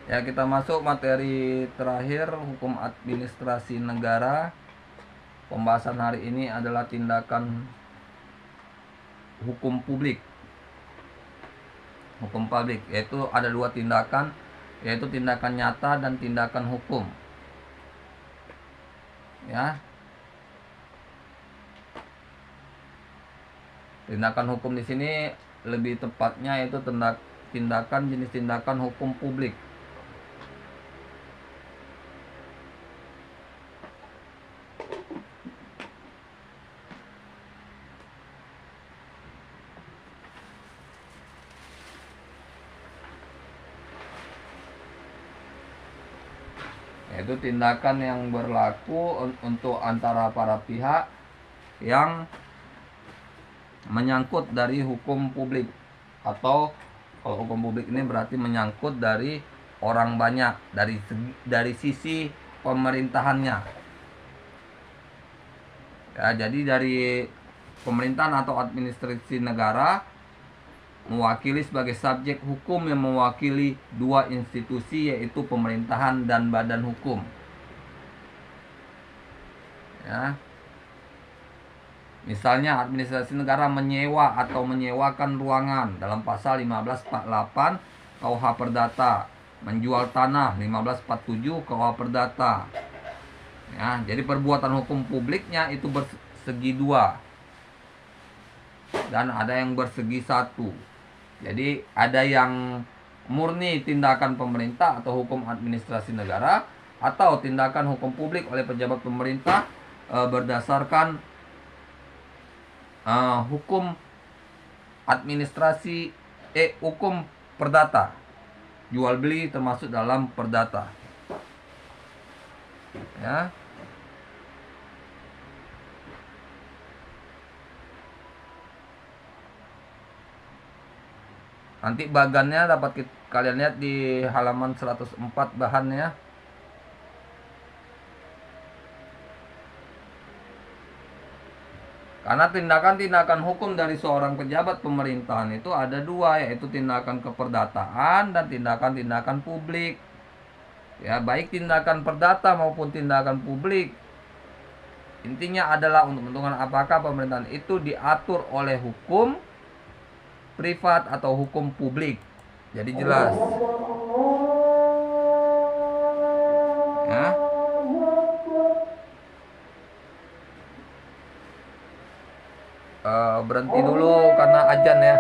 Ya, kita masuk materi terakhir, hukum administrasi negara. Pembahasan hari ini adalah tindakan hukum publik. Hukum publik, yaitu ada dua tindakan, yaitu tindakan nyata dan tindakan hukum. Ya. Tindakan hukum di sini lebih tepatnya yaitu tindakan jenis tindakan hukum publik. Yaitu tindakan yang berlaku untuk antara para pihak yang menyangkut dari hukum publik, atau kalau hukum publik ini berarti menyangkut dari orang banyak, dari sisi pemerintahannya. Ya, jadi dari pemerintahan atau administrasi negara mewakili sebagai subjek hukum yang mewakili dua institusi, yaitu pemerintahan dan badan hukum. Ya. Misalnya administrasi negara menyewa atau menyewakan ruangan dalam pasal 1548 KUH Perdata, menjual tanah 1547 KUH Perdata. Ya, jadi perbuatan hukum publiknya itu bersegi dua dan ada yang bersegi satu. Jadi ada yang murni tindakan pemerintah atau hukum administrasi negara, atau tindakan hukum publik oleh pejabat pemerintah berdasarkan hukum administrasi hukum perdata. Jual beli termasuk dalam perdata. Ya. Nanti bagannya dapat kalian lihat di halaman 104 bahannya. Karena tindakan-tindakan hukum dari seorang pejabat pemerintahan itu ada dua, yaitu tindakan keperdataan dan tindakan-tindakan publik. Ya, baik tindakan perdata maupun tindakan publik, intinya adalah untuk menentukan apakah pemerintahan itu diatur oleh hukum privat atau hukum publik. Jadi jelas. Ya. Berhenti dulu karena azan ya.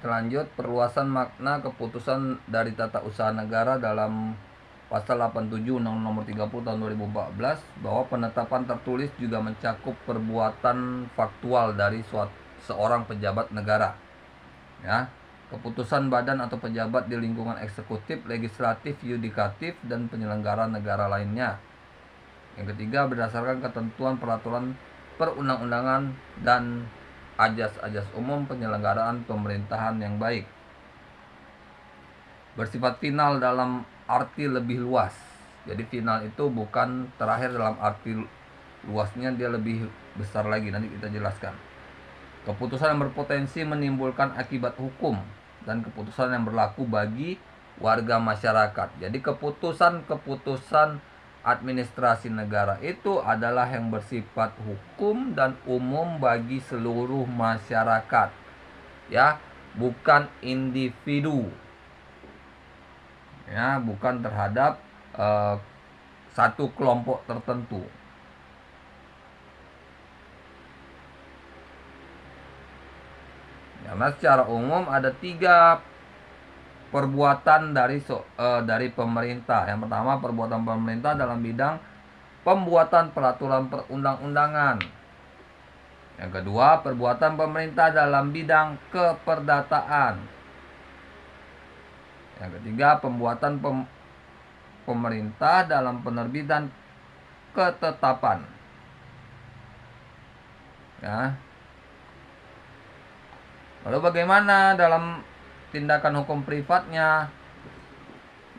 Lanjut, perluasan makna keputusan dari tata usaha negara dalam pasal 87 Undang-Undang Nomor 30 Tahun 2014 bahwa penetapan tertulis juga mencakup perbuatan faktual dari seorang pejabat negara. Ya, keputusan badan atau pejabat di lingkungan eksekutif, legislatif, yudikatif, dan penyelenggara negara lainnya. Yang ketiga, berdasarkan ketentuan peraturan perundang-undangan dan ajas-ajas umum penyelenggaraan pemerintahan yang baik. Bersifat final dalam arti lebih luas. Jadi final itu bukan terakhir dalam arti luasnya, dia lebih besar lagi, nanti kita jelaskan. Keputusan yang berpotensi menimbulkan akibat hukum dan keputusan yang berlaku bagi warga masyarakat. Jadi keputusan administrasi negara itu adalah yang bersifat hukum dan umum bagi seluruh masyarakat, ya, bukan individu, ya, bukan terhadap satu kelompok tertentu. Karena secara umum ada 3 perbuatan dari pemerintah. Yang pertama, perbuatan pemerintah dalam bidang pembuatan peraturan perundang-undangan. Yang kedua, perbuatan pemerintah dalam bidang keperdataan. Yang ketiga, pembuatan pemerintah dalam penerbitan ketetapan. Ya. Lalu bagaimana dalam tindakan hukum privatnya?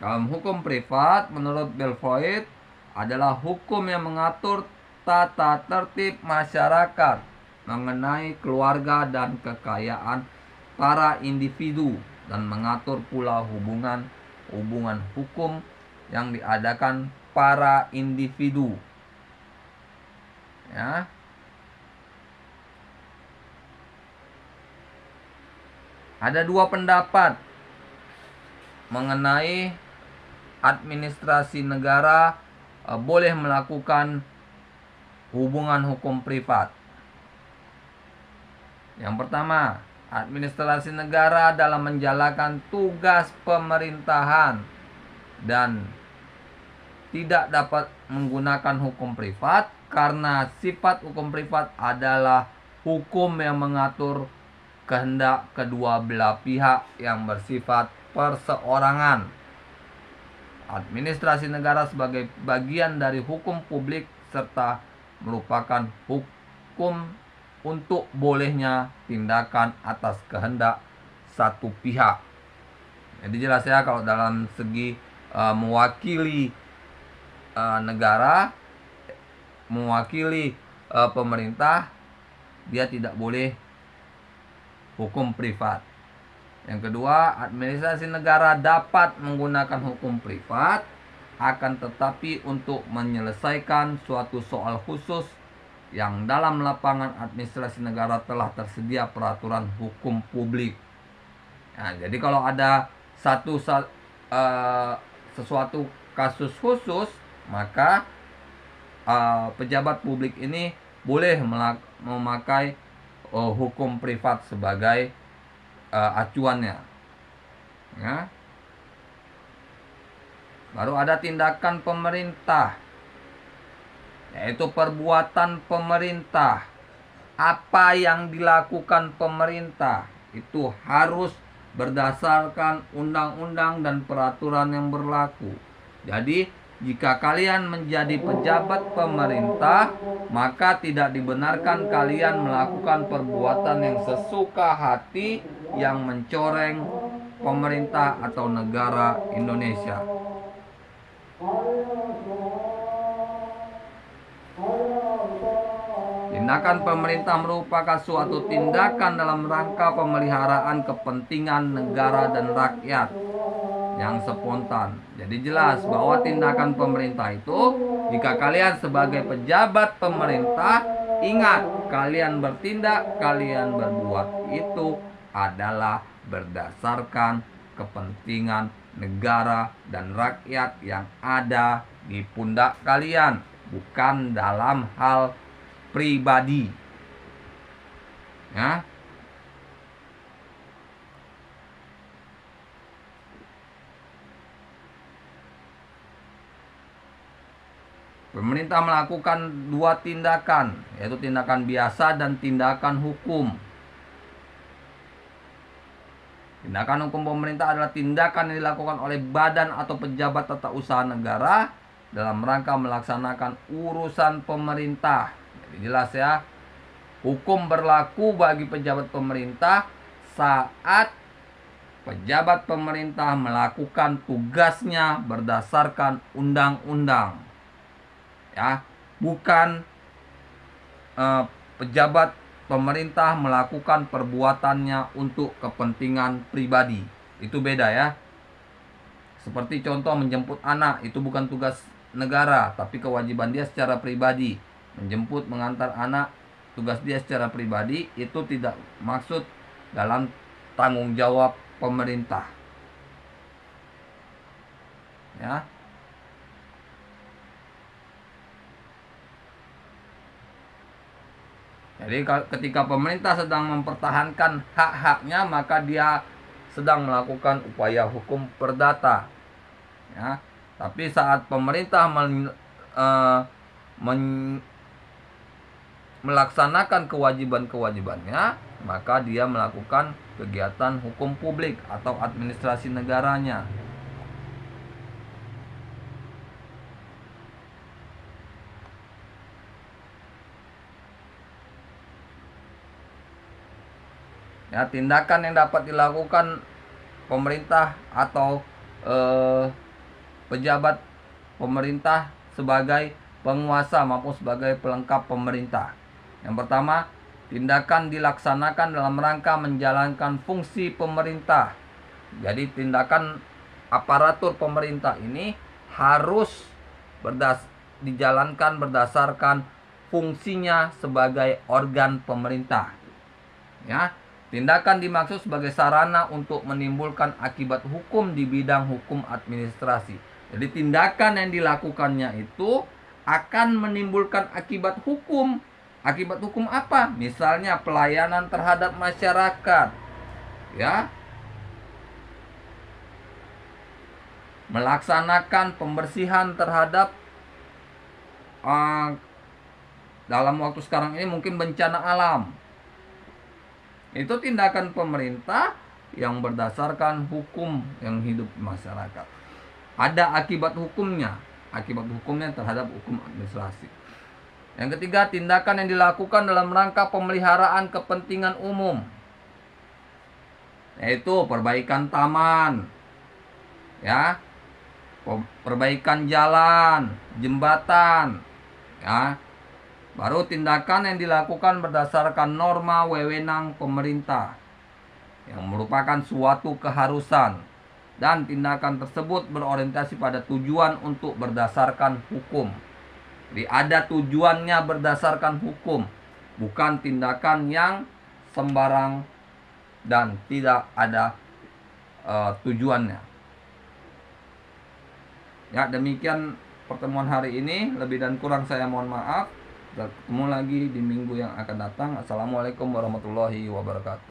Dalam hukum privat, menurut Belvoet, adalah hukum yang mengatur tata tertib masyarakat mengenai keluarga dan kekayaan para individu dan mengatur pula hubungan hukum yang diadakan para individu. Ya. Ada 2 pendapat mengenai administrasi negara boleh melakukan hubungan hukum privat. Yang pertama, administrasi negara dalam menjalankan tugas pemerintahan dan tidak dapat menggunakan hukum privat karena sifat hukum privat adalah hukum yang mengatur kehendak kedua belah pihak yang bersifat perseorangan. Administrasi negara sebagai bagian dari hukum publik serta merupakan hukum untuk bolehnya tindakan atas kehendak satu pihak. Jadi jelas ya, kalau dalam segi mewakili negara, mewakili pemerintah, dia tidak boleh hukum privat. Yang kedua, administrasi negara dapat menggunakan hukum privat, akan tetapi untuk menyelesaikan suatu soal khusus yang dalam lapangan administrasi negara telah tersedia peraturan hukum publik. Nah, jadi kalau ada sesuatu kasus khusus, maka pejabat publik ini boleh memakai hukum privat sebagai acuannya. Ya. Baru ada tindakan pemerintah, yaitu perbuatan pemerintah. Apa yang dilakukan pemerintah itu harus berdasarkan undang-undang dan peraturan yang berlaku. Jadi jika kalian menjadi pejabat pemerintah, maka tidak dibenarkan kalian melakukan perbuatan yang sesuka hati, yang mencoreng pemerintah atau negara Indonesia. Tindakan pemerintah merupakan suatu tindakan dalam rangka pemeliharaan kepentingan negara dan rakyat yang spontan. Jadi jelas bahwa tindakan pemerintah itu, jika kalian sebagai pejabat pemerintah, ingat, kalian bertindak, kalian berbuat itu adalah berdasarkan kepentingan negara dan rakyat yang ada di pundak kalian, bukan dalam hal pribadi. Ya. Pemerintah melakukan dua tindakan, yaitu tindakan biasa dan tindakan hukum. Tindakan hukum pemerintah adalah tindakan yang dilakukan oleh badan atau pejabat tata usaha negara dalam rangka melaksanakan urusan pemerintah. Jadi jelas ya, hukum berlaku bagi pejabat pemerintah saat pejabat pemerintah melakukan tugasnya berdasarkan undang-undang. Ya, bukan pejabat pemerintah melakukan perbuatannya untuk kepentingan pribadi. Itu beda ya. Seperti contoh menjemput anak, itu bukan tugas negara, tapi kewajiban dia secara pribadi. Menjemput, mengantar anak, tugas dia secara pribadi, itu tidak maksud dalam tanggung jawab pemerintah. Ya. Jadi ketika pemerintah sedang mempertahankan hak-haknya, maka dia sedang melakukan upaya hukum perdata. Ya. Tapi saat pemerintah melaksanakan kewajiban-kewajibannya, maka dia melakukan kegiatan hukum publik atau administrasi negaranya. Ya, tindakan yang dapat dilakukan pemerintah atau pejabat pemerintah sebagai penguasa maupun sebagai pelengkap pemerintah. Yang pertama, tindakan dilaksanakan dalam rangka menjalankan fungsi pemerintah. Jadi tindakan aparatur pemerintah ini harus dijalankan berdasarkan fungsinya sebagai organ pemerintah. Ya. Tindakan dimaksud sebagai sarana untuk menimbulkan akibat hukum di bidang hukum administrasi. Jadi tindakan yang dilakukannya itu akan menimbulkan akibat hukum. Akibat hukum apa? Misalnya pelayanan terhadap masyarakat. Ya. Melaksanakan pembersihan terhadap dalam waktu sekarang ini mungkin bencana alam. Itu tindakan pemerintah yang berdasarkan hukum yang hidup di masyarakat. Ada akibat hukumnya terhadap hukum administrasi. Yang ketiga, tindakan yang dilakukan dalam rangka pemeliharaan kepentingan umum, yaitu perbaikan taman, ya, perbaikan jalan, jembatan, ya. Baru tindakan yang dilakukan berdasarkan norma wewenang pemerintah yang merupakan suatu keharusan, dan tindakan tersebut berorientasi pada tujuan untuk berdasarkan hukum. Jadi ada tujuannya berdasarkan hukum, bukan tindakan yang sembarang dan tidak ada tujuannya. Ya, demikian pertemuan hari ini. Lebih dan kurang saya mohon maaf. Kita ketemu lagi di minggu yang akan datang. Assalamualaikum warahmatullahi wabarakatuh.